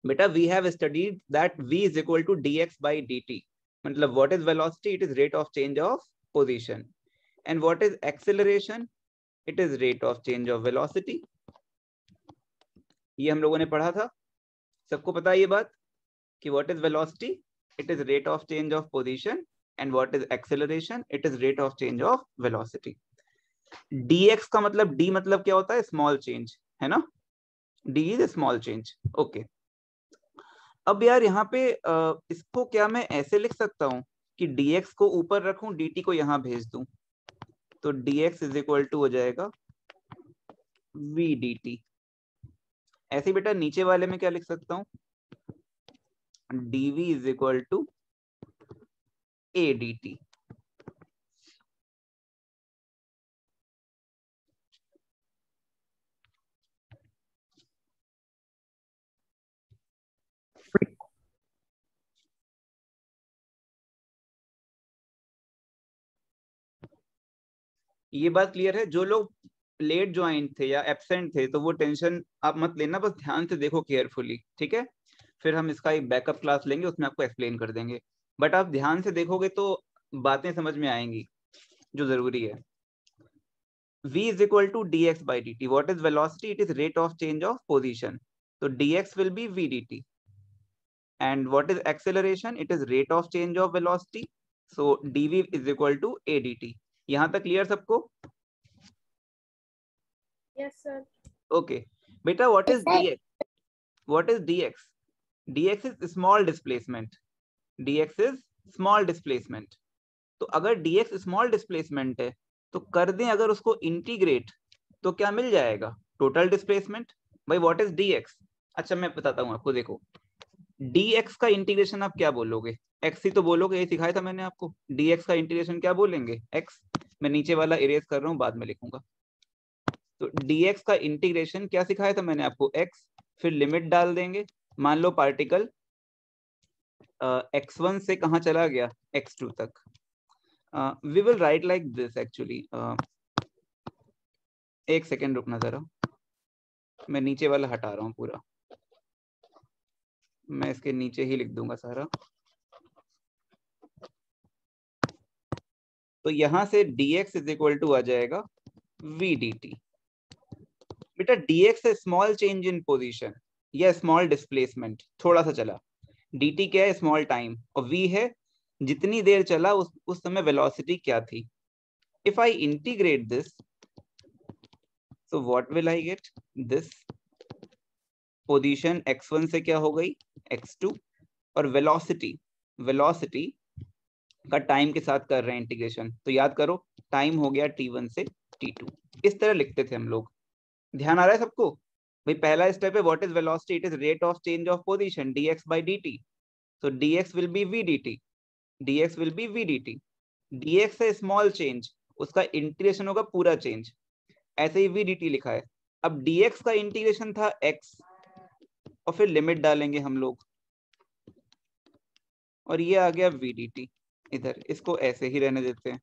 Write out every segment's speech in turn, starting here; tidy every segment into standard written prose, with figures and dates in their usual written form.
बेटा we have studied that v is equal to dx by dt, मतलब what is velocity, it is rate of change of position, and what is acceleration, it is rate of change of velocity. ये हम लोगों ने पढ़ा था, सबको पता है ये बात कि what is velocity, it is rate of change of position, and what is acceleration, it is rate of change of velocity. dx का मतलब, d मतलब क्या होता है, स्मॉल चेंज, है ना, d is small change. Okay, अब यार यहाँ पे इसको क्या मैं ऐसे लिख सकता हूँ कि dx को ऊपर रखूं, dt को यहाँ भेज दूं, तो dx इज इक्वल टू हो जाएगा v dt। ऐसे बेटा नीचे वाले में क्या लिख सकता हूँ, dv is equal to a dt। ये बात क्लियर है? जो लोग लेट ज्वाइन थे या एब्सेंट थे तो वो टेंशन आप मत लेना, बस ध्यान से देखो केयरफुली, ठीक है? फिर हम इसका एक बैकअप क्लास लेंगे, उसमें आपको एक्सप्लेन कर देंगे, बट आप ध्यान से देखोगे तो बातें समझ में आएंगी जो जरूरी है। v is equal to dx by dt. What is velocity? It is rate of change of position. So dx will be v dt. And what is acceleration? It is rate of change of velocity. So dv is equal to a dt. यहाँ तक clear सबको? Yes, sir. Okay. Beta, what is dx? What is dx? dx is small displacement. dx is small displacement. तो अगर dx small displacement है तो कर दें अगर उसको इंटीग्रेट तो क्या मिल जाएगा, टोटल डिस्प्लेसमेंट। भाई व्हाट इज dx? अच्छा मैं बताता हूँ आपको, देखो dx का इंटीग्रेशन आप क्या बोलोगे, x ही तो बोलोगे, ये सिखाया था मैंने आपको। dx का इंटीग्रेशन क्या बोलेंगे, x। मैं नीचे वाला इरेज कर रहा हूँ, बाद में लिखूंगा। तो dx का इंटीग्रेशन क्या सिखाया था मैंने आपको, x, फिर लिमिट डाल देंगे। मान लो पार्टिकल x1 से कहाँ चला गया, x2 तक। We will write like this actually. एक सेकेंड रुकना जरा, मैं नीचे वाला हटा रहा हूँ पूरा, मैं इसके नीचे ही लिख दूंगा सारा। तो यहां से dx इज इक्वल टू आ जाएगा v dt। बेटा dx है स्मॉल चेंज इन पोजीशन या स्मॉल डिस्प्लेसमेंट, थोड़ा सा चला। dt क्या है, स्मॉल टाइम, और v है जितनी देर चला उस समय वेलोसिटी क्या थी। If I integrate this, so what will I get, this position x1 से क्या हो गई, x2, और वेलोसिटी का टाइम के साथ कर रहे हैं इंटीग्रेशन, तो याद करो टाइम हो गया t1 से t2। इस तरह लिखते थे हम लोग, ध्यान आ रहा है सबको? भाई पहला स्टेप है what is velocity, it is rate of change of position dx by dt। so dx will be v dt, dx will be v dt। dx है स्मॉल चेंज, उसका इंटीग्रेशन होगा पूरा चेंज, ऐसे ही v dt लिखा है। अब dx का integration था x, और फिर लिमिट डालेंगे हम लोग, और ये आ गया v dt। इधर इसको ऐसे ही रहने देते हैं,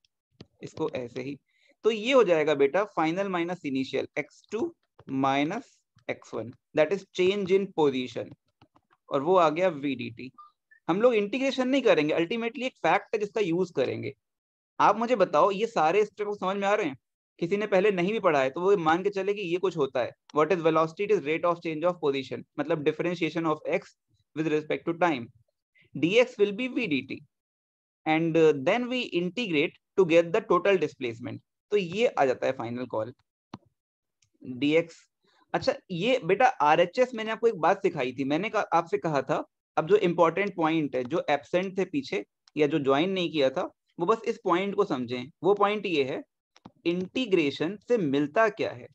इसको ऐसे ही। तो ये हो जाएगा बेटा final minus initial, x2 minus x1, that is change in position, और वो आ गया v dt। हम लोग इंटीग्रेशन नहीं करेंगे, अल्टीमेटली एक फैक्ट है जिसका यूज करेंगे। आप मुझे बताओ ये सारे स्टेप समझ में आ रहे हैं? किसी ने पहले नहीं भी पढ़ा है तो वो मान के चले कि ये कुछ होता है। What is velocity, it is rate of change of position, मतलब differentiation of x with respect to time. dx will be v dt, and then we integrate to get the total displacement। तो ये आ जाता है final call dx। अच्छा ये बेटा RHS मैंने आपको एक बात सिखाई थी, मैंने आपसे कहा था अब जो इंपॉर्टेंट पॉइंट है, जो एब्सेंट थे पीछे या जो ज्वाइन नहीं किया था, वो बस इस पॉइंट को समझें। वो पॉइंट ये है, इंटीग्रेशन से मिलता क्या है,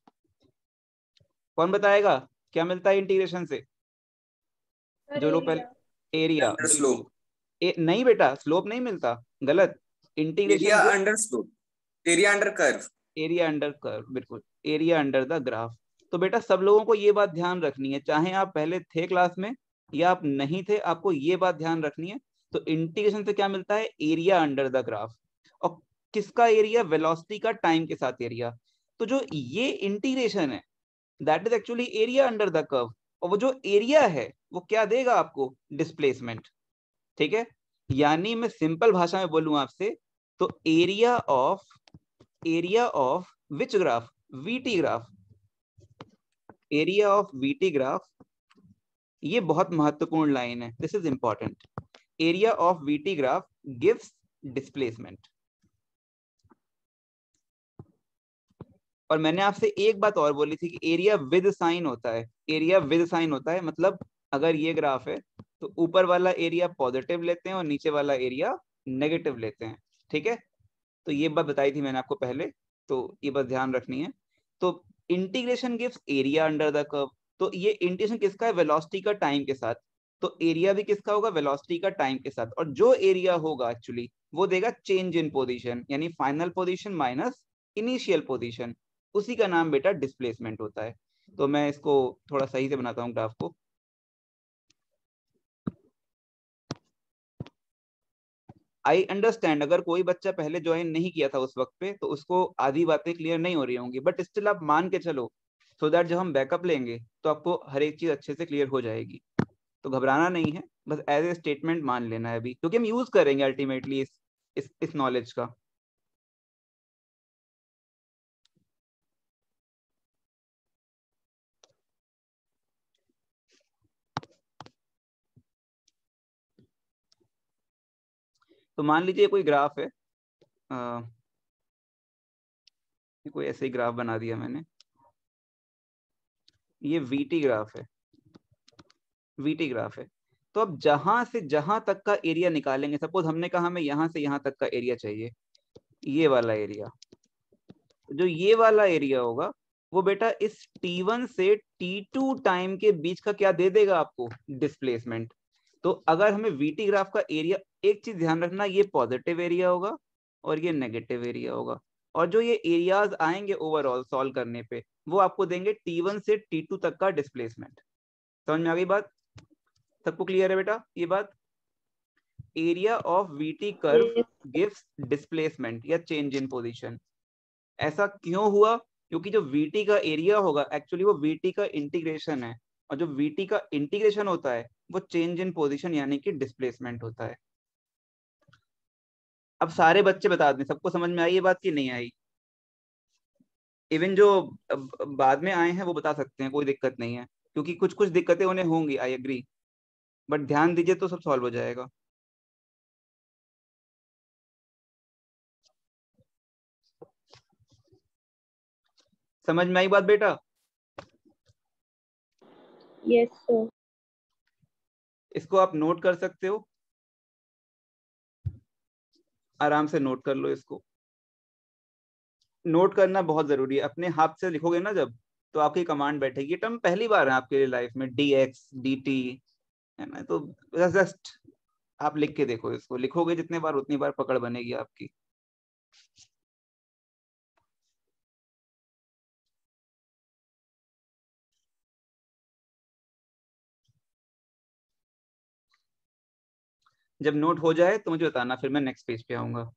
कौन बताएगा क्या मिलता है इंटीग्रेशन से? जो लोग पहले, एरिया, स्लोप। नहीं बेटा स्लोप नहीं मिलता, गलत। Integration area under slope, area under curve, area under curve, बिल्कुल, एरिया अंडर द ग्राफ। तो बेटा सब लोगों को ये बात ध्यान रखनी है, चाहे आप पहले थे क्लास में या आप नहीं थे, आपको ये बात ध्यान रखनी है। तो इंटीग्रेशन से क्या मिलता है, एरिया अंडर द ग्राफ। और किसका एरिया, वेलोसिटी का टाइम के साथ एरिया। तो जो ये इंटीग्रेशन है that is actually area under the curve, और वो जो एरिया है वो क्या देगा आपको, डिस्प्लेसमेंट। ठीक है, यानी मैं सिंपल भाषा में बोलूं आपसे तो area of which graph, VT graph, area of VT graph, ये बहुत महत्वपूर्ण लाइन है, this is important. Area of VT graph gives displacement. और मैंने आपसे एक बात और बोली थी कि एरिया विद साइन होता है, एरिया विद साइन होता है मतलब अगर ये ग्राफ है तो ऊपर वाला एरिया पॉजिटिव लेते हैं और नीचे वाला एरिया नेगेटिव लेते हैं। ठीक है, तो ये बात बताई थी मैंने आपको पहले, तो ये बात ध्यान रखनी है। तो integration gives area under the curve, तो ये इंटीग्रेशन किसका है, वेलोसिटी का टाइम के साथ, तो एरिया भी किसका होगा, वेलोसिटी का टाइम के साथ। और जो एरिया होगा एक्चुअली वो देगा चेंज इन पोजीशन, यानी final position minus initial position, उसी का नाम बेटा डिस्प्लेसमेंट होता है। तो मैं इसको थोड़ा सही से बनाता हूँ ग्राफ को। आई अंडरस्टैंड अगर कोई बच्चा पहले ज्वाइन नहीं किया था उस वक्त पे तो उसको आधी बातें क्लियर नहीं हो रही होंगी, बट स्टिल आप मान के चलो सो दैट जब हम बैकअप लेंगे तो आपको हर एक चीज अच्छे से क्लियर हो जाएगी। तो घबराना नहीं है, बस एज ए स्टेटमेंट मान लेना है अभी, क्योंकि हम यूज करेंगे अल्टीमेटली इस नॉलेज का। तो मान लीजिए कोई ग्राफ है, कोई ऐसे ही ग्राफ बना दिया मैंने, ये वीटी ग्राफ है, वीटी ग्राफ है। तो अब जहां से जहां तक का एरिया निकालेंगे, सपोज हमने कहा हमें यहां से यहां तक का एरिया चाहिए, ये वाला एरिया, जो ये वाला एरिया होगा वो बेटा इस T1 से T2 टाइम के बीच का क्या दे देगा आपको, डिस्प्लेसमेंट। तो अगर हमें वीटी ग्राफ का एरिया, एक चीज ध्यान रखना, ये पॉजिटिव एरिया होगा और ये नेगेटिव एरिया होगा, और जो ये एरियाज आएंगे ओवरऑल सॉल्व करने पे वो आपको देंगे T1 से T2 तक का डिस्प्लेसमेंट। समझ में आ गई बात, सबको क्लियर है बेटा ये बात। Area of VT curve Yes. Gives displacement या चेंज इन पोजीशन। ऐसा क्यों हुआ, क्योंकि जो वीटी का एरिया होगा एक्चुअली वो वीटी का इंटीग्रेशन है, और जो वीटी का इंटीग्रेशन होता है वो चेंज इन पोजीशन यानी कि डिस्प्लेसमेंट होता है। अब सारे बच्चे बता दें, सबको समझ में आई ये बात कि नहीं आई? इवन जो बाद में आए हैं वो बता सकते हैं, कोई दिक्कत नहीं है, क्योंकि कुछ कुछ दिक्कतें उन्हें होंगी, आई एग्री, बट ध्यान दीजिए तो सब सॉल्व हो जाएगा। समझ में आई बात बेटा? Yes, sir. इसको आप नोट कर सकते हो, आराम से नोट कर लो इसको। नोट करना बहुत जरूरी है, अपने हाथ से लिखोगे ना जब तो आपकी कमांड बैठेगी। ये टर्म पहली बार है आपके लिए लाइफ में, dx dt, है ना, तो जस्ट आप लिख के देखो, इसको लिखोगे जितने बार उतनी बार पकड़ बनेगी आपकी। जब नोट हो जाए तो मुझे बताना, फिर मैं नेक्स्ट पेज पे आऊंगा।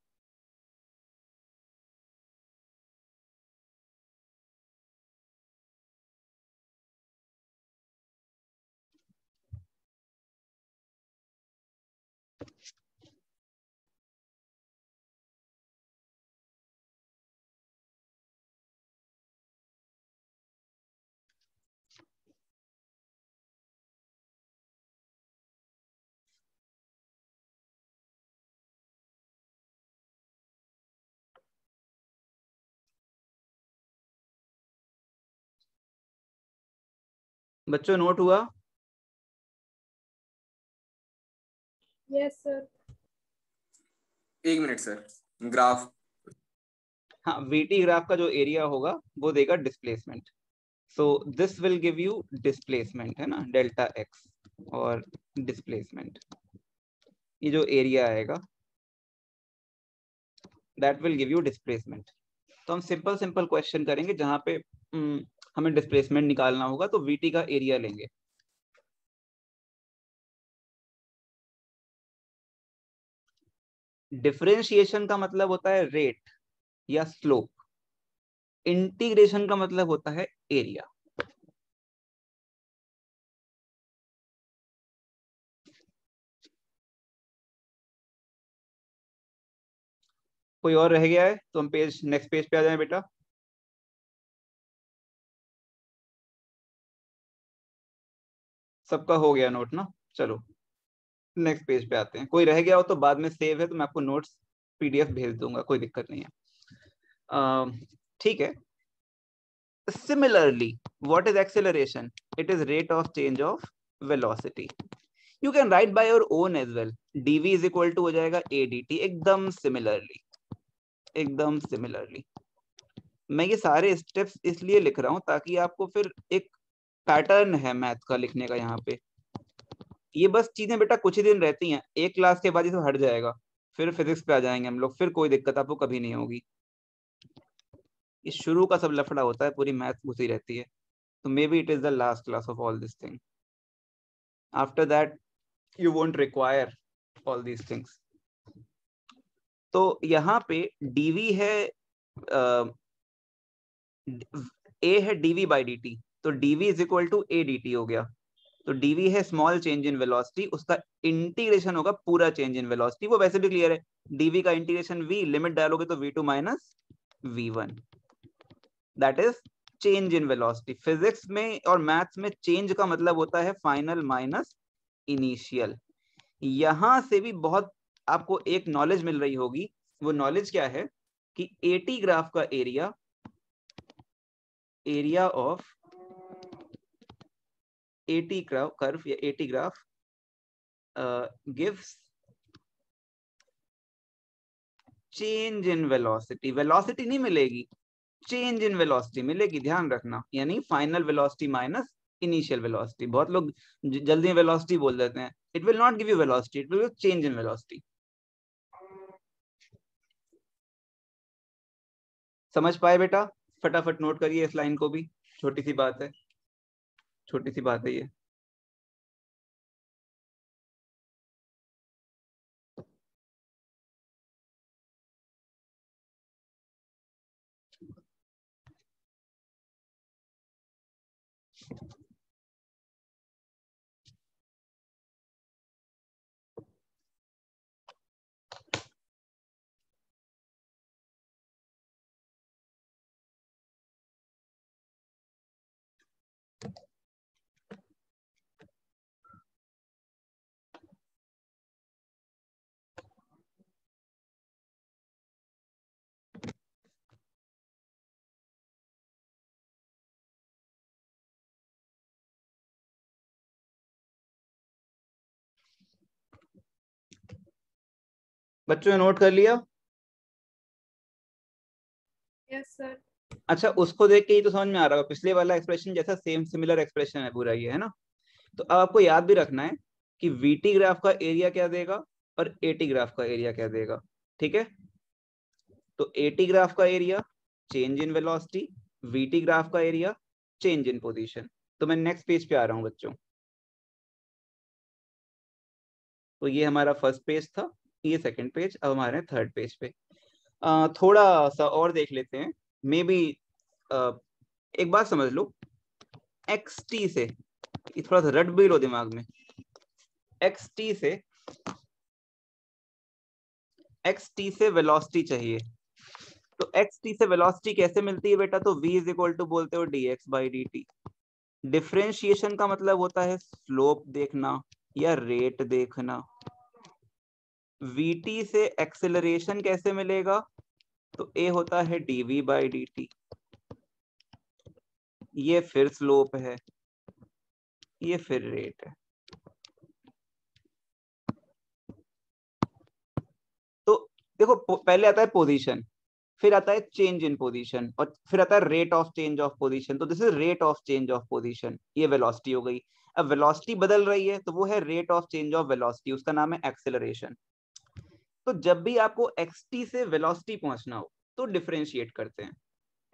बच्चों नोट हुआ? Yes, sir. एक मिनट सर, ग्राफ। हाँ, वीटी ग्राफ का जो एरिया होगा वो देगा displacement, so this will give you displacement, है ना, डेल्टा एक्स और डिस्प्लेसमेंट, ये जो एरिया आएगा that will give you displacement. तो हम सिंपल सिंपल क्वेश्चन करेंगे जहां पे हमें डिस्प्लेसमेंट निकालना होगा, तो वीटी का एरिया लेंगे। डिफरेंशिएशन का मतलब होता है रेट या स्लोप, इंटीग्रेशन का मतलब होता है एरिया। कोई और रह गया है तो हम नेक्स्ट पेज पे आ जाए बेटा। सबका हो गया नोट ना, चलो नेक्स्ट पेज पे आते हैं। कोई रह गया हो तो बाद में सेव है तो मैं आपको नोट्स PDF भेज दूंगा, कोई दिक्कत नहीं है। ठीक है। Similarly, what is acceleration? It is rate of change of velocity. You can write by your own as well. dv is equal to हो जाएगा adt, एकदम similarly, एकदम similarly। मैं ये सारे स्टेप्स इसलिए लिख रहा हूं ताकि आपको फिर एक पैटर्न है मैथ का लिखने का यहाँ पे। ये बस चीजें बेटा कुछ ही दिन रहती हैं, एक क्लास के बाद ये सब हट जाएगा, फिर फिजिक्स पे आ जाएंगे हम लोग, फिर कोई दिक्कत आपको कभी नहीं होगी। इस शुरू का सब लफड़ा होता है, पूरी मैथ घुसी रहती है। So maybe it is the last class of all this thing. After that, you won't require all these things. तो यहाँ पे dv है a है dv by dt, तो dv is equal to a dt हो गया। तो dv है स्मॉल चेंज इन वेलोसिटी, उसका इंटीग्रेशन होगा पूरा चेंज इन वेलोसिटी। वो वैसे भी क्लियर है, dv का इंटीग्रेशन v, लिमिट डालोगे तो v2 minus v1, that is change in velocity. Physics में और मैथ्स में चेंज का मतलब होता है फाइनल माइनस इनिशियल। यहां से भी बहुत आपको एक नॉलेज मिल रही होगी, वो नॉलेज क्या है कि AT ग्राफ का एरिया ऑफ AT कर्व या AT graph gives change in velocity. Velocity नहीं मिलेगी, चेंज इन वेलोसिटी मिलेगी, ध्यान रखना। यानी final velocity minus initial velocity. बहुत लोग जल्दी वेलोसिटी बोल देते हैं, it will not give you velocity, it will give change in velocity. समझ पाए बेटा? फटाफट नोट करिए इस लाइन को भी, छोटी सी बात है, छोटी सी बात है ये। बच्चों ने नोट कर लिया? Yes sir. अच्छा, उसको देख के ही तो समझ में आ रहा होगा, पिछले वाला एक्सप्रेशन जैसा सेम सिमिलर एक्सप्रेशन है पूरा ये, है ना? तो अब आपको याद भी रखना है कि VT ग्राफ का एरिया क्या देगा और AT ग्राफ का एरिया क्या देगा, ठीक है? तो AT ग्राफ का area change in velocity, VT graph का एरिया चेंज इन पोजीशन। तो मैं नेक्स्ट पेज पे आ रहा हूं बच्चों। तो ये हमारा फर्स्ट पेज था, ये सेकंड पेज, अब हमारे थर्ड पेज पे थोड़ा सा और देख लेते हैं। मे बी एक बात समझ लो, XT से, थोड़ा सा रट भी लो दिमाग में, XT से वेलोसिटी चाहिए। तो XT से वेलोसिटी कैसे मिलती है बेटा? तो V इज इक्वल टू बोलते हो dx बाई dt। डिफरेंशिएशन का मतलब होता है स्लोप देखना या रेट देखना। VT से एक्सेलरेशन कैसे मिलेगा? तो A होता है dv बाई dt, ये फिर स्लोप है, ये फिर रेट है। तो देखो, पहले आता है पोजीशन, फिर आता है चेंज इन पोजीशन, और फिर आता है rate of change of position. तो this is rate of change of position, ये वेलोसिटी हो गई। अब वेलोसिटी बदल रही है तो वो है rate of change of velocity, उसका नाम है एक्सेलरेशन। तो जब भी आपको XT से वेलोसिटी पहुंचना हो तो डिफरेंशिएट करते हैं।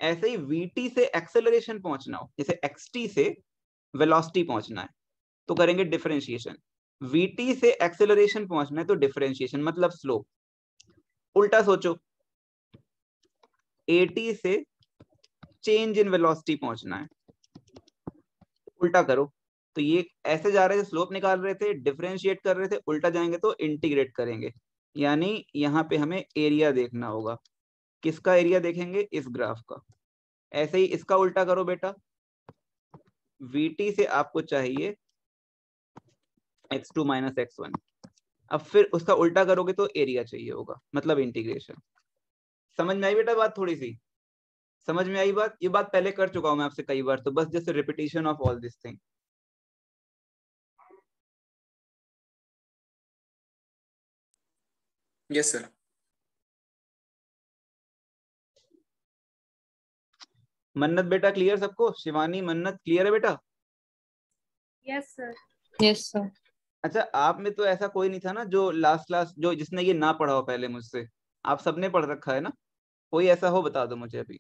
ऐसे ही VT से एक्सेलरेशन पहुंचना हो, जैसे XT से वेलोसिटी पहुंचना है तो करेंगे डिफरेंशिएशन। VT से एक्सेलरेशन पहुंचना है तो डिफरेंशिएशन मतलब स्लोप। उल्टा सोचो, AT से चेंज इन वेलोसिटी पहुंचना है, उल्टा करो। तो ये ऐसे जा रहे थे, स्लोप निकाल रहे थे, डिफरेंशिएट कर रहे थे, उल्टा जाएंगे तो इंटीग्रेट करेंगे। यानी यहाँ पे हमें एरिया देखना होगा। किसका एरिया देखेंगे? इस ग्राफ का। ऐसे ही इसका उल्टा करो बेटा, VT से आपको चाहिए x2 माइनस x1। अब फिर उसका उल्टा करोगे तो एरिया चाहिए होगा, मतलब इंटीग्रेशन। समझ में आई बेटा बात? थोड़ी सी समझ में आई बात? ये बात पहले कर चुका हूं मैं आपसे कई बार, तो बस जैसे repetition of all this thing. Yes sir. मन्नत बेटा क्लियर सबको? शिवानी, मन्नत क्लियर है बेटा? Yes sir. Yes sir. अच्छा, आप में तो ऐसा कोई नहीं था ना जो लास्ट क्लास जो जिसने ये ना पढ़ा हो पहले मुझसे? आप सबने पढ़ रखा है ना? कोई ऐसा हो बता दो मुझे अभी।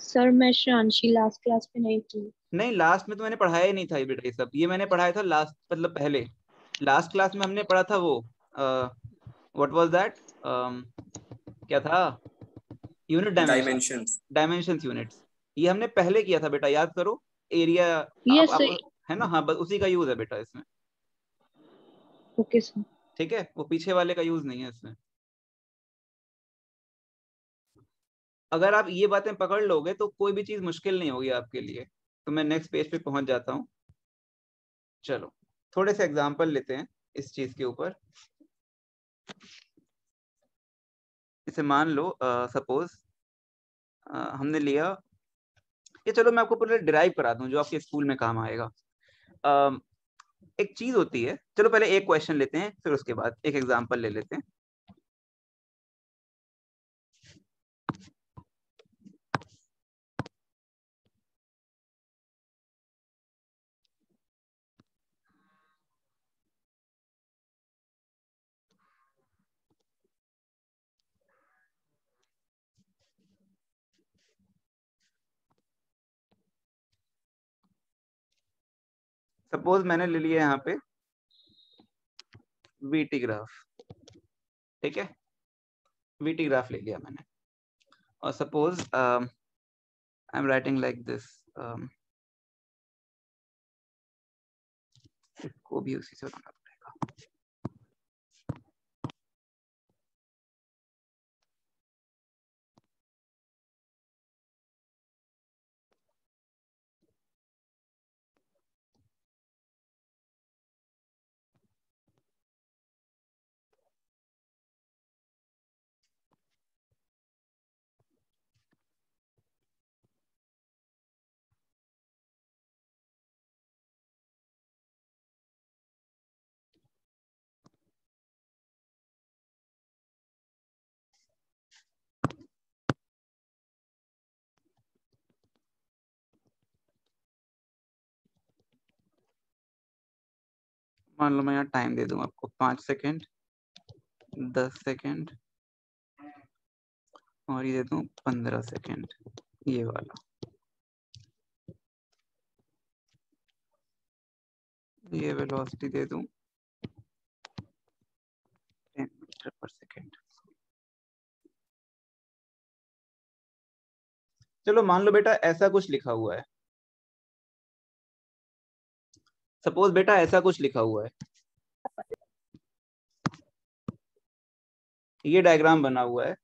सर मैं श्रांशी लास्ट क्लास में नहीं थी। नहीं, लास्ट में तो मैंने पढ़ाया ही नहीं था ये बेटा। ये सब ये मैंने पढ़ाया था लास्ट, मतलब पहले लास्ट क्लास में हमने पढ़ा था वो व्हाट वाज दैट, क्या था? Unit dimension, dimensions. Dimensions units. ये हमने पहले किया था बेटा, याद करो। एरिया यस आप सर। है ना? हाँ, बस उसी का यूज है बेटा इसमें। Okay sir. ठीक है, वो पीछे वाले का यूज नहीं है इसमें। अगर आप ये बातें पकड़ लोगे तो कोई भी चीज मुश्किल नहीं होगी आपके लिए। तो मैं नेक्स्ट पेज पे पहुंच जाता हूँ। चलो थोड़े से एग्जांपल लेते हैं इस चीज के ऊपर। इसे मान लो सपोज हमने लिया ये, चलो मैं आपको पूरा डिराइव करा दूं जो आपके स्कूल में काम आएगा। एक चीज होती है, चलो पहले एक क्वेश्चन लेते हैं, फिर उसके बाद एक एग्जांपल ले लेते हैं। सपोज मैंने ले लिया यहाँ पे VT ग्राफ। ठीक है, VT ग्राफ ले लिया मैंने, और suppose I am writing like this, को भी उसी से बनाना पड़ेगा। मान लो मैं यहाँ टाइम दे दूं आपको 5 सेकेंड, 10 सेकेंड, और ये दे दूं 15 सेकेंड, ये वाला। ये वेलोसिटी दे दूं 10 मीटर पर सेकेंड। चलो मान लो बेटा ऐसा कुछ लिखा हुआ है। सपोज बेटा ऐसा कुछ लिखा हुआ है, ये डायग्राम बना हुआ है।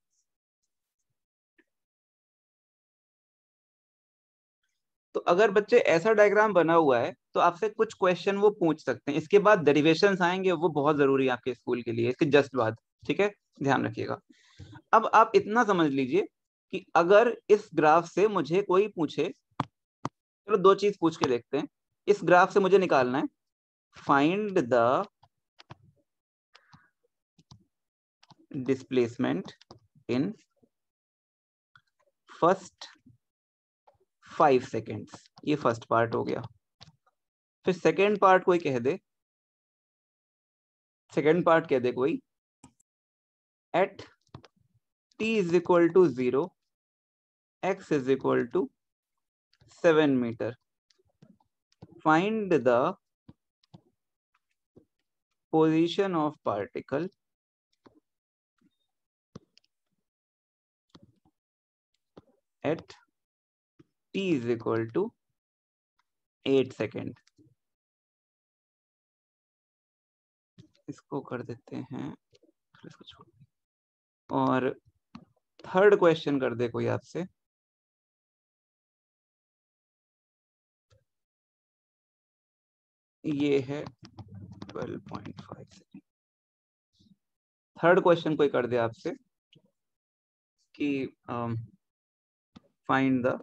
तो अगर बच्चे ऐसा डायग्राम बना हुआ है तो आपसे कुछ क्वेश्चन वो पूछ सकते हैं। इसके बाद डेरिवेशंस आएंगे, वो बहुत जरूरी है आपके स्कूल के लिए, इसके जस्ट बाद। ठीक है, ध्यान रखिएगा। अब आप इतना समझ लीजिए कि अगर इस ग्राफ से मुझे कोई पूछे, चलो दो चीज पूछ के देखते हैं। इस ग्राफ से मुझे निकालना है find the displacement in first 5 seconds. ये फर्स्ट पार्ट हो गया। फिर सेकेंड पार्ट कोई कह दे, सेकेंड पार्ट कह दे कोई, eight t is equal to 0, x is equal to 7 meter. Find the position of particle at t is equal to 8 second. इसको कर देते हैं, इसको छोड़ दें। और थर्ड क्वेश्चन कर दे कोई आपसे। ये है 12.5 सेकेंड। थर्ड क्वेश्चन कोई कर दे आपसे कि find the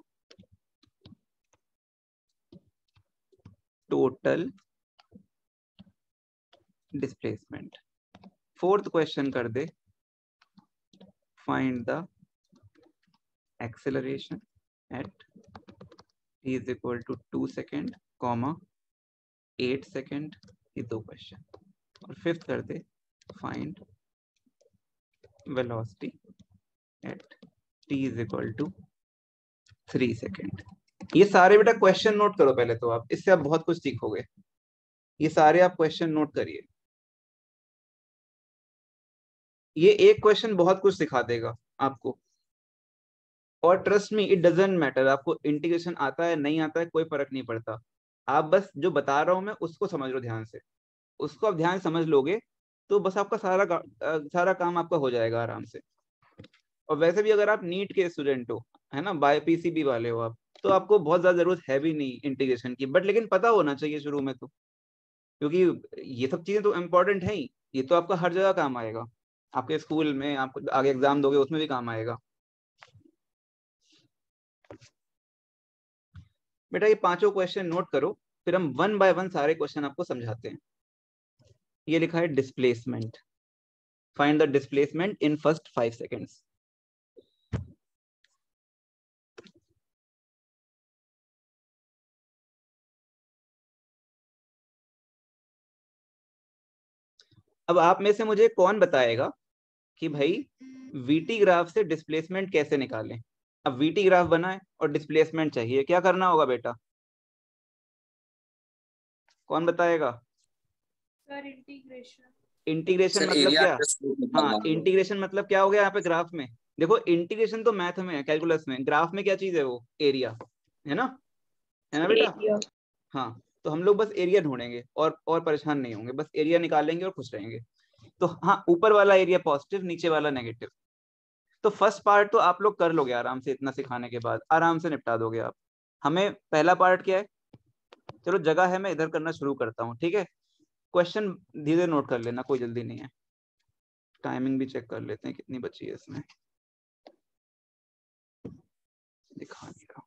total displacement. Fourth question कर दे find the acceleration at t is equal to 2 second, 8 second. ये दो क्वेश्चन। और फिफ्थ कर दे find velocity at t is equal to 3 second. ये सारे बेटा क्वेश्चन नोट करो पहले तो आप, इससे आप बहुत कुछ सीखोगे। ये सारे आप क्वेश्चन नोट करिए। ये एक क्वेश्चन बहुत कुछ सिखा देगा आपको। और trust me, it doesn't matter आपको इंटीग्रेशन आता है नहीं आता है, कोई फर्क नहीं पड़ता। आप बस जो बता रहा हूं मैं उसको समझ लो ध्यान से। उसको आप ध्यान समझ लोगे तो बस आपका सारा काम आपका हो जाएगा आराम से। और वैसे भी अगर आप नीट के स्टूडेंट हो, है ना, बाय पीसीबी वाले हो आप, तो आपको बहुत ज्यादा जरूरत है भी नहीं इंटीग्रेशन की, बट लेकिन पता होना चाहिए शुरू में तो, क्योंकि ये सब चीजें तो इम्पोर्टेंट है ही। ये तो आपका हर जगह काम आएगा, आपके स्कूल में, आपको आगे एग्जाम दोगे उसमें भी काम आएगा। बेटा ये पांचों क्वेश्चन नोट करो, फिर हम वन बाय वन सारे क्वेश्चन आपको समझाते हैं। ये लिखा है displacement, find the displacement in first 5 seconds. अब आप में से मुझे कौन बताएगा कि भाई वीटी ग्राफ से डिस्प्लेसमेंट कैसे निकालें। अब वीटी ग्राफ बना है और डिस्प्लेसमेंट चाहिए, क्या करना होगा बेटा? कौन बताएगा? Sir integration. इंटीग्रेशन सर मतलब एरिया क्या? अंडर स्क्वायर हाँ, निकालना होगा। इंटीग्रेशन मतलब क्या हो गया यहाँ पे ग्राफ में? देखो इंटीग्रेशन तो मैथ में है, कैलकुलस में। ग्राफ में क्या चीज है? वो एरिया है ना, है ना बेटा? एरिया। हाँ, तो हम लोग बस एरिया ढूंढेंगे और परेशान नहीं होंगे, बस एरिया निकालेंगे और खुश रहेंगे। तो हाँ, ऊपर वाला एरिया पॉजिटिव, नीचे वाला नेगेटिव। तो फर्स्ट पार्ट तो आप लोग कर लोगे आराम से, इतना सिखाने के बाद आराम से निपटा दोगे आप। हमें पहला पार्ट क्या है? चलो जगह है, मैं इधर करना शुरू करता हूँ, ठीक है? क्वेश्चन धीरे नोट कर लेना, कोई जल्दी नहीं है। टाइमिंग भी चेक कर लेते हैं कितनी बची है इसमें, दिखा नहीं रहा।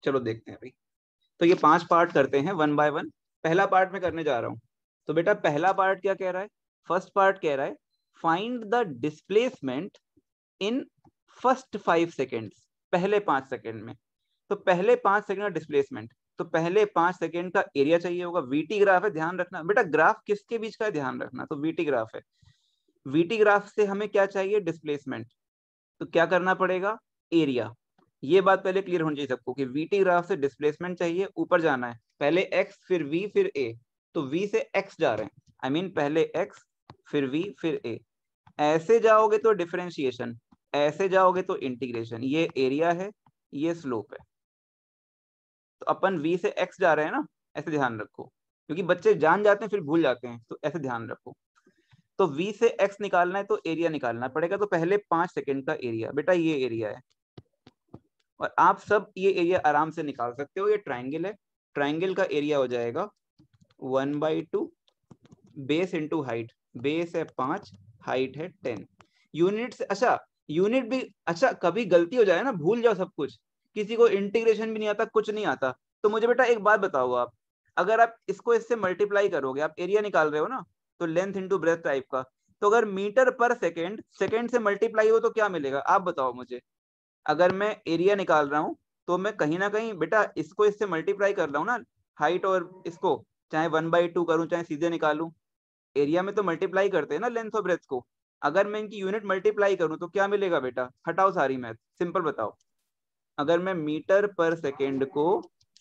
चलो देखते हैं अभी। तो ये 5 पार्ट करते हैं वन बाय वन। पहला पार्ट मैं करने जा रहा हूँ। तो बेटा पहला पार्ट क्या कह रहा है? फर्स्ट पार्ट कह रहा है find the displacement in first 5 seconds, पहले 5 सेकेंड में। तो पहले 5 सेकेंड का डिस्प्लेसमेंट, तो पहले 5 सेकेंड का एरिया चाहिए होगा। वीटी ग्राफ है, ध्यान रखना बेटा, ग्राफ किसके बीच का है ध्यान रखना। तो वीटी ग्राफ है, वीटी ग्राफ से हमें क्या चाहिए? डिस्प्लेसमेंट। तो क्या करना पड़ेगा? एरिया। ये बात पहले क्लियर होनी चाहिए सबको कि वीटी ग्राफ से डिस्प्लेसमेंट चाहिए, ऊपर जाना है। पहले एक्स फिर वी फिर ए, तो वी से एक्स जा रहे हैं, आई मीन पहले एक्स फिर वी फिर ए। ऐसे जाओगे तो डिफरेंशिएशन, ऐसे जाओगे तो इंटीग्रेशन। ये एरिया है, ये स्लोप है। तो अपन वी से एक्स जा रहे हैं ना, ऐसे ध्यान रखो, क्योंकि बच्चे जान जाते हैं फिर भूल जाते हैं, तो ऐसे ध्यान रखो। तो v से x निकालना है तो एरिया निकालना पड़ेगा। तो पहले 5 सेकेंड का एरिया, बेटा ये एरिया है। और आप सब ये एरिया आराम से निकाल सकते हो, ये ट्राइंगल है, ट्राइंगल का एरिया हो जाएगा 1/2 बेस इंटू हाइट। बेस है 5, हाइट है 10। यूनिट से, अच्छा यूनिट भी, अच्छा कभी गलती हो जाए ना, भूल जाओ सब कुछ, किसी को इंटीग्रेशन भी नहीं आता, कुछ नहीं आता, तो मुझे बेटा एक बात बताओ आप, अगर आप इसको इससे मल्टीप्लाई करोगे, आप एरिया निकाल रहे हो ना, तो लेंथ इंटू ब्रेथ टाइप का, तो अगर मीटर पर सेकेंड, सेकेंड से मल्टीप्लाई हो तो क्या मिलेगा? आप बताओ मुझे। अगर मैं एरिया निकाल रहा हूँ तो मैं कहीं ना कहीं बेटा इसको इससे मल्टीप्लाई कर रहा हूँ ना, हाइट और इसको, चाहे 1/2 करूँ चाहे सीधे निकालूं, एरिया में तो मल्टीप्लाई करते हैं ना लेंथ और ब्रेथ को। अगर मैं इनकी यूनिट मल्टीप्लाई करूं तो क्या मिलेगा बेटा? हटाओ सारी मैथ, सिंपल बताओ। अगर मैं मीटर पर सेकेंड को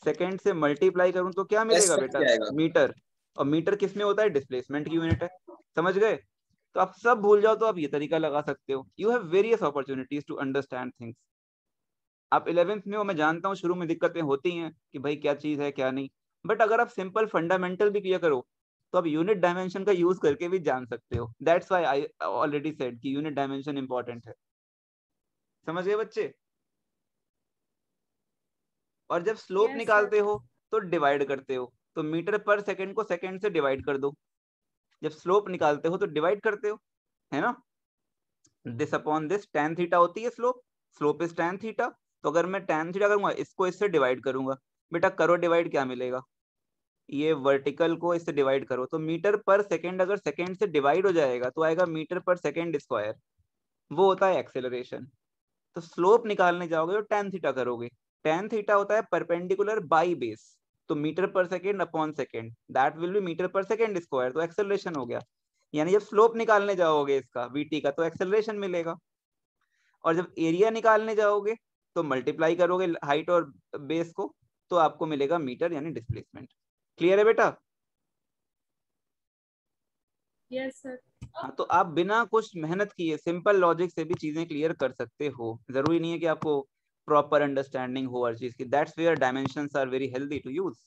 सेकेंड से मल्टीप्लाई करूं तो क्या मिलेगा बेटा? मीटर। और मीटर किस में होता है? डिस्प्लेसमेंट की यूनिट है, समझ गए? तो आप सब भूल जाओ तो आप ये तरीका लगा सकते हो। You have various opportunities to understand things. आप 11th में हो, मैं जानता हूँ शुरू में दिक्कतें होती हैं कि भाई क्या चीज है क्या नहीं, बट अगर आप सिंपल फंडामेंटल भी किया करो तो आप यूनिट डायमेंशन का यूज करके भी जान सकते हो। That's why I already said कि यूनिट डायमेंशन इंपॉर्टेंट है। समझ गए बच्चे? और जब स्लोप Yes, निकालते sir. हो तो डिवाइड करते हो, तो मीटर पर सेकंड को सेकंड से डिवाइड कर दो। जब स्लोप निकालते हो तो डिवाइड करते हो, है ना? This upon this tan theta होती है slope, slope is tan theta. तो अगर मैं tan थीटा करूंगा, इसको इससे डिवाइड करूंगा, बेटा करो डिवाइड, क्या मिलेगा? ये वर्टिकल को इससे डिवाइड करो, तो मीटर पर सेकंड अगर सेकंड से डिवाइड हो जाएगा तो आएगा मीटर पर सेकंड स्क्वायर, वो होता है एक्सेलरेशन। तो स्लोप निकालने जाओगे तो tan थीटा करोगे, tan थीटा होता है परपेंडिकुलर बाई बेस, तो metre per second upon second, that will be metre per second square, तो एक्सेलरेशन हो गया। यानी जब स्लोप निकालने जाओगे इसका वीटी का तो एक्सेलरेशन मिलेगा, और जब एरिया निकालने जाओगे तो मल्टीप्लाई करोगे हाइट और बेस को, तो आपको मिलेगा मीटर यानी डिस्प्लेसमेंट। क्लियर है बेटा? Yes, sir. हाँ, तो आप बिना कुछ मेहनत किए सिंपल लॉजिक से भी चीजें क्लियर कर सकते हो। जरूरी नहीं है कि आपको प्रॉपर अंडरस्टैंडिंग हो हर चीज की। That's where dimensions are very healthy to use.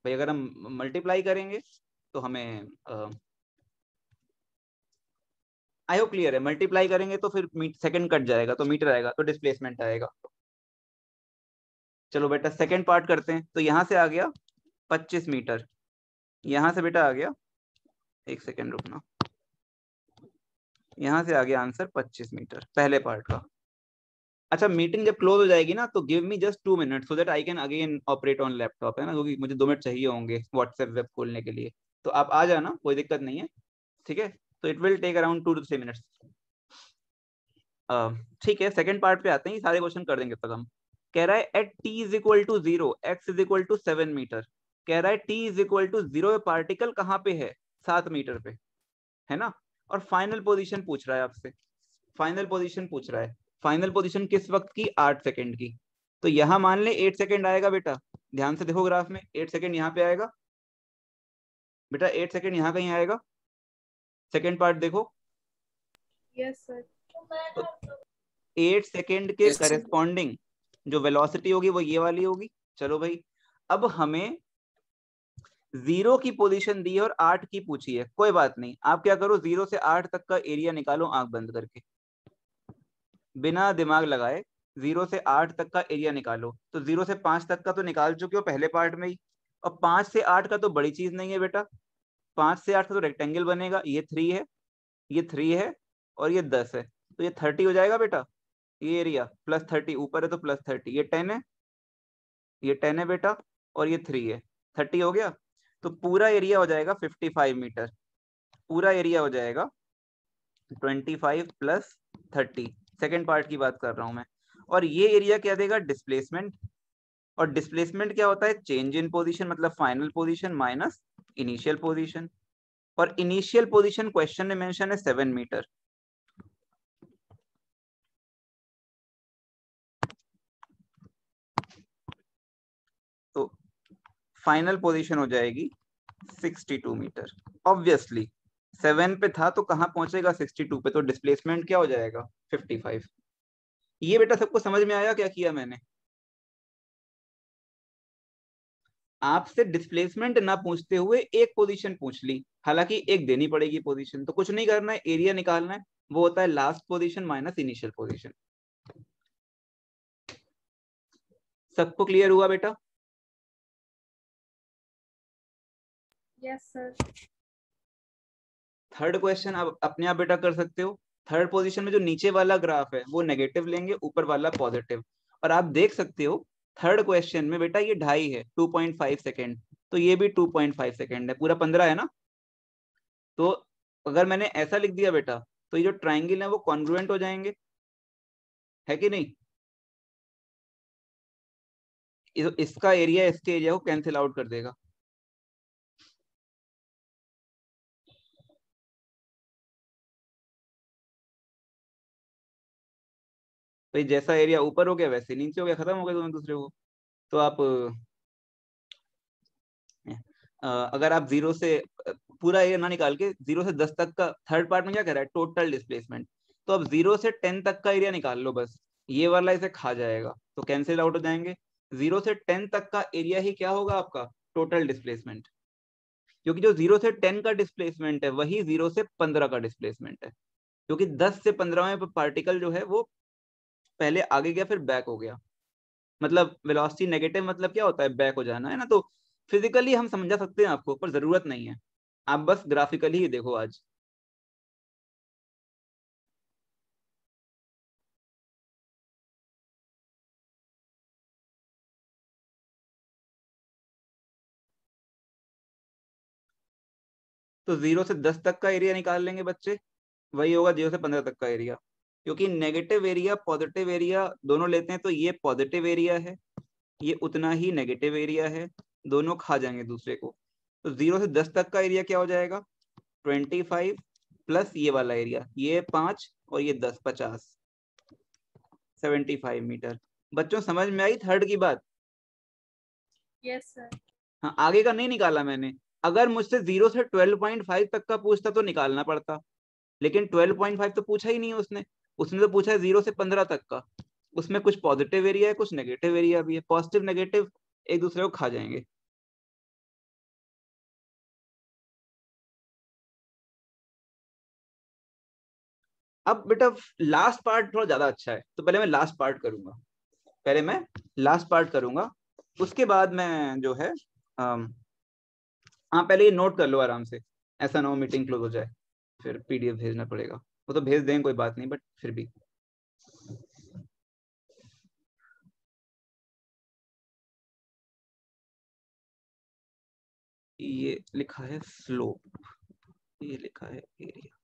भाई अगर हम मल्टीप्लाई करेंगे तो हमें आई होप क्लियर है, मल्टीप्लाई करेंगे तो फिर सेकंड कट जाएगा तो मीटर आएगा, तो डिस्प्लेसमेंट आएगा। चलो बेटा सेकंड पार्ट करते हैं। तो यहाँ से आ गया 25 मीटर, यहाँ से बेटा आ गया, एक सेकेंड रुकना, यहाँ से आ गया आंसर 25 मीटर पहले पार्ट का। अच्छा मीटिंग जब क्लोज हो जाएगी ना तो give me just 2 minute so that I can again operate on laptop, है ना, क्योंकि मुझे 2 मिनट चाहिए होंगे व्हाट्सएप वेब खोलने के लिए। तो आप आ जाना, कोई दिक्कत नहीं है, ठीक है? तो it will take around 2 to 3 minutes. ठीक है, सेकंड पार्ट पे आते हैं, सारे क्वेश्चन कर देंगे तब हम। कह रहा है at T is equal to 0 X is equal to 7 metre. कह रहा है T is equal to 0 particle कहाँ पे है? 7 मीटर पे, है ना? और फाइनल पोजीशन पूछ रहा है आपसे, फाइनल पोजीशन पूछ रहा है। फाइनल पोजीशन किस वक्त की? 8 सेकंड की। तो यहां मान ले 8 सेकंड आएगा बेटा, ध्यान से देखो ग्राफ में, 8 सेकंड यहाँ पे आएगा बेटा, 8 सेकंड यहाँ कहीं आएगा। सेकंड पार्ट देखो, Yes, sir. तो 8 सेकंड के Yes, sir. करेस्पॉन्डिंग जो वेलोसिटी होगी वो ये वाली होगी। चलो भाई, अब हमें 0 की पोजीशन दी है और 8 की पूछी है, कोई बात नहीं, आप क्या करो 0 से 8 तक का एरिया निकालो आंख बंद करके, बिना दिमाग लगाए 0 से 8 तक का एरिया निकालो। तो 0 से 5 तक का तो निकाल चुके हो पहले पार्ट में ही, और 5 से 8 का तो बड़ी चीज नहीं है बेटा, 5 से 8 का तो रेक्टेंगल बनेगा, ये 3 है, ये 3 है, और ये 10 है, तो ये 30 हो जाएगा बेटा, ये एरिया प्लस 30, ऊपर है तो प्लस 30, ये 10 है, ये 10 है बेटा, और ये 3 है, 30 हो गया। तो पूरा एरिया हो जाएगा 55 मीटर, पूरा एरिया हो जाएगा 25 प्लस 30, सेकेंड पार्ट की बात कर रहा हूं मैं। और ये एरिया क्या देगा? डिस्प्लेसमेंट, और डिस्प्लेसमेंट क्या होता है? चेंज इन पोजीशन, मतलब final position minus initial position, और इनिशियल पोजीशन क्वेश्चन में मेंशन है 7 मीटर। तो फाइनल पोजीशन हो जाएगी 62 मीटर। ऑब्वियसली 7 पे था तो कहां पहुंचेगा? 62 पे, तो डिस्प्लेसमेंट क्या हो जाएगा? 55। ये बेटा सबको समझ में आया क्या किया मैंने? आपसे डिस्प्लेसमेंट ना पूछते हुए एक पोजीशन पूछ ली, हालांकि एक देनी पड़ेगी पोजीशन, तो कुछ नहीं करना है, एरिया निकालना है, वो होता है last position minus initial position. सबको क्लियर हुआ बेटा? Yes, sir. थर्ड क्वेश्चन आप अपने आप बेटा कर सकते हो। थर्ड पोजीशन में जो नीचे वाला ग्राफ है वो नेगेटिव लेंगे, ऊपर वाला पॉजिटिव, और आप देख सकते हो थर्ड क्वेश्चन में बेटा ये 2.5 है, 2.5 सेकेंड, तो ये भी 2.5 सेकेंड है, पूरा 15 है ना। तो अगर मैंने ऐसा लिख दिया बेटा तो ये जो ट्राइंगल है वो कॉन्ग्रुएंट हो जाएंगे, है कि नहीं? इसका एरिया इसके एरिया को कैंसिल आउट कर देगा। भाई जैसा एरिया ऊपर हो गया वैसे नीचे हो गया, खत्म हो गया दोनों दूसरे को। तो आप अगर आप 0 से पूरा एरिया ना निकाल के 0 से 10 तक का, थर्ड पार्ट में क्या कह रहा है? टोटल डिस्प्लेसमेंट, तो अब 0 से 10 तक का एरिया निकाल लो बस, ये वाला इसे खा जाएगा, तो कैंसिल आउट हो जाएंगे। 0 से 10 तक का एरिया ही क्या होगा आपका टोटल डिस्प्लेसमेंट, क्योंकि जो 0 से 10 का डिस्प्लेसमेंट है वही 0 से 15 का डिस्प्लेसमेंट है, क्योंकि 10 से 15 में पार्टिकल जो है वो पहले आगे गया फिर बैक हो गया। मतलब वेलोसिटी नेगेटिव मतलब क्या होता है, बैक हो जाना, है ना। तो फिजिकली हम समझा सकते हैं आपको, पर जरूरत नहीं है, आप बस ग्राफिकली ही देखो आज। तो 0 से 10 तक का एरिया निकाल लेंगे बच्चे, वही होगा 0 से 15 तक का एरिया, क्योंकि नेगेटिव एरिया पॉजिटिव एरिया दोनों लेते हैं, तो ये पॉजिटिव एरिया है, ये उतना ही नेगेटिव एरिया है, दोनों खा जाएंगे दूसरे को। तो 0 से 10 तक का एरिया क्या हो जाएगा, 25 प्लस ये वाला एरिया, ये 5 और ये 10, 50, 75 मीटर। बच्चों समझ में आई थर्ड की बात? Yes sir. हाँ, आगे का नहीं निकाला मैंने। अगर मुझसे 0 से 12.5 तक का पूछता तो निकालना पड़ता, लेकिन 12.5 तो पूछा ही नहीं है उसने। उसने तो पूछा है 0 से 15 तक का। उसमें कुछ पॉजिटिव एरिया है, कुछ नेगेटिव एरिया भी है। पॉजिटिव नेगेटिव एक दूसरे को खा जाएंगे। अब बेटा लास्ट पार्ट थोड़ा ज्यादा अच्छा है, तो पहले मैं लास्ट पार्ट करूंगा, उसके बाद मैं जो है हाँ पहले ये नोट कर लो आराम से, ऐसा ना हो मीटिंग क्लोज हो जाए फिर पीडीएफ भेजना पड़ेगा। वो तो भेज देंगे, कोई बात नहीं, बट फिर भी ये लिखा है स्लोप, ये लिखा है एरिया।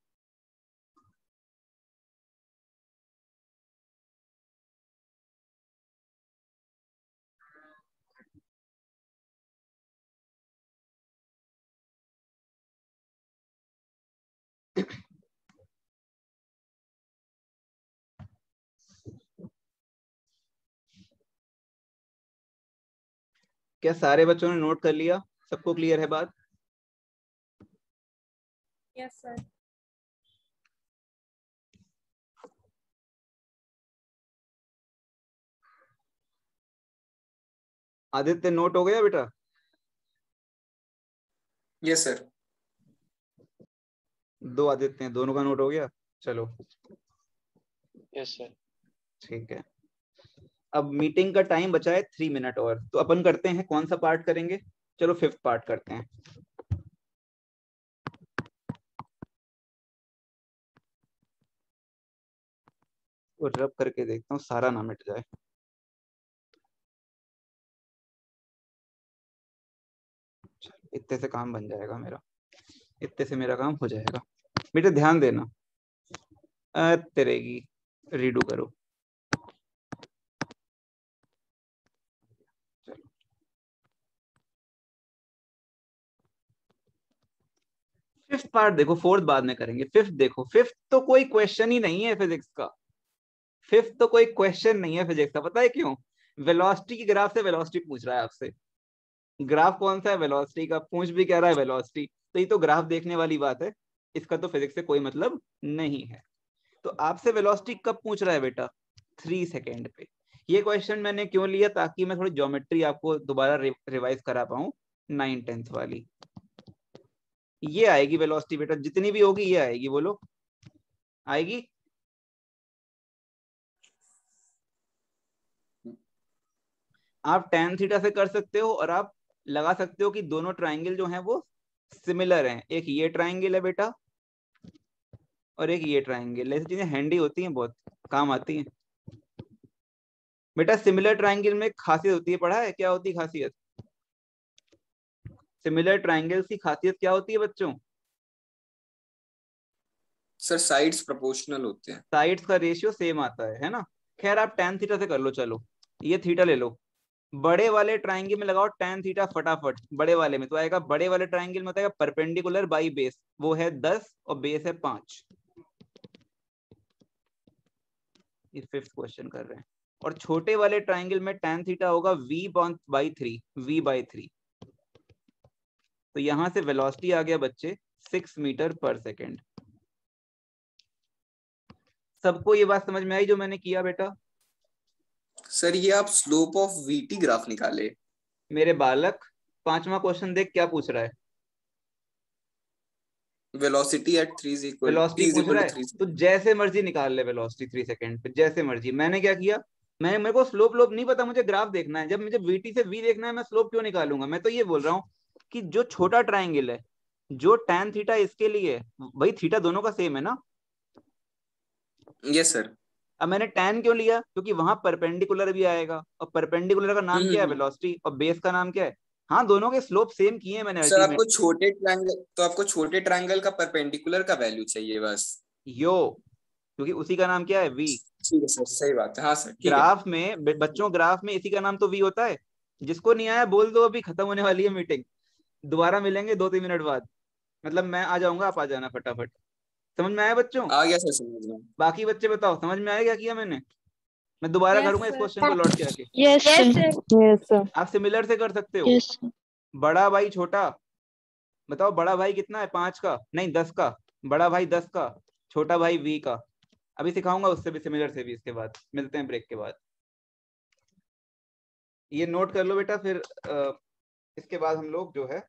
क्या सारे बच्चों ने नोट कर लिया? सबको क्लियर है बात? Yes sir. आदित्य नोट हो गया बेटा? Yes sir. 2 आदित्य हैं, दोनों का नोट हो गया? चलो यस सर। ठीक है। अब मीटिंग का टाइम बचा है 3 मिनट और, तो अपन करते हैं कौन सा पार्ट करेंगे? चलो 5th पार्ट करते हैं। वो रब करके देखता हूँ सारा ना मिट जाए। इतने से काम बन जाएगा मेरा, इतने से मेरा काम हो जाएगा। बेटा ध्यान देना, तेरेगी रीडू करो। फिफ्थ पार्ट देखो, 4th बाद में करेंगे। 5th देखो, 5th तो कोई क्वेश्चन ही नहीं है फिजिक्स का। 5th तो कोई क्वेश्चन नहीं है फिजिक्स का, पता है क्यों? वेलोसिटी की ग्राफ से वेलोसिटी पूछ रहा है आपसे। ग्राफ कौन सा है? वेलोसिटी का। पूछ भी कह रहा है वेलोसिटी, तो ये तो ग्राफ देखने वाली बात है, इसका तो फिजिक्स से कोई मतलब नहीं है। तो आपसे वेलोसिटी कब पूछ रहा है बेटा? 3 सेकेंड पे। ये क्वेश्चन मैंने क्यों लिया, ताकि मैं थोड़ी ज्योमेट्री आपको दोबारा रिवाइज करा पाऊं, 9th-10th वाली। ये आएगी वेलोसिटी बेटा, जितनी भी होगी ये आएगी, बोलो आएगी? आप tan थीटा से कर सकते हो, और आप लगा सकते हो कि दोनों ट्राइंगल जो हैं वो सिमिलर हैं। एक ये ट्राइंगल है बेटा, और एक ये ट्राइंगल। ऐसी चीजें हैंडी होती हैं, बहुत काम आती हैं बेटा। सिमिलर ट्राइंगल में खासियत होती है, पढ़ा है क्या होती है खासियत? सिमिलर ट्राइंगल्स की खासियत क्या होती है बच्चों? सर साइड्स प्रोपोर्शनल होते हैं। साइड्स का रेशियो सेम आता है ना। खैर आप tan थीटा से कर लो। चलो ये थीटा ले लो, बड़े वाले ट्राइंगल में लगाओ tan थीटा फटाफट। बड़े वाले में तो आएगा, बड़े वाले ट्राइंगल में होता है परपेंडिकुलर बाई बेस, वो है 10 और बेस है 5। ये 5th क्वेश्चन कर रहे हैं। और छोटे वाले ट्राइंगल में tan थीटा होगा v/3। तो यहां से वेलोसिटी आ गया बच्चे 6 मीटर पर सेकेंड। सबको ये बात समझ में आई जो मैंने किया बेटा? सर ये आप स्लोप ऑफ वीटी ग्राफ निकाले। मेरे बालक, 5वां क्वेश्चन देख क्या पूछ रहा है। Velocity at 3 is equal velocity t is पूछ equal रहा to है 3 तो जैसे मर्जी निकाल ले वेलोसिटी 3 सेकंड पे, जैसे मर्जी। मैंने क्या किया, मैं मेरे को स्लोप लोप नहीं पता, मुझे ग्राफ देखना है। जब मुझे वीटी से वी देखना है, मैं स्लोप क्यों निकालूंगा। मैं तो ये बोल रहा हूँ कि जो छोटा ट्राइंगल है, जो tan थीटा इसके लिए है, वही थीटा दोनों का सेम है ना। Yes sir. अब मैंने tan क्यों लिया, क्योंकि वहां परपेंडिकुलर भी आएगा, और परपेंडिकुलर का नाम क्या है, वेलोसिटी, और बेस का नाम क्या है। हाँ, दोनों के स्लोप सेम किए हैं मैंने सर अल्टीमेट। आपको छोटे ट्रायंगल का परपेंडिकुलर का वैल्यू चाहिए बस। यो, क्योंकि उसी का नाम क्या है, वी। ठीक है सर, सही बात है। हाँ सर, ठीक है। ग्राफ में बच्चों, ग्राफ में इसी का नाम तो वी होता है। जिसको नहीं आया बोल दो, अभी खत्म होने वाली है मीटिंग, दोबारा मिलेंगे 2-3 मिनट बाद। मतलब मैं आ जाऊंगा, आप आ जाना फटाफट। समझ में आया बच्चों। आ गया सर समझ में। बाकी बच्चे बताओ, समझ में आया क्या किया मैंने। मैं दोबारा करूंगा इस क्वेश्चन को लौट के आके। Yes, sir. Yes, sir. आप सिमिलर से कर सकते हो। Yes, sir. बड़ा भाई छोटा, बताओ बड़ा भाई कितना है, 5 का, नहीं 10 का। बड़ा भाई 10 का, छोटा भाई वी का। अभी सिखाऊंगा उससे भी, सिमिलर से भी। इसके बाद मिलते हैं ब्रेक के बाद। ये नोट कर लो बेटा, फिर इसके बाद हम लोग जो है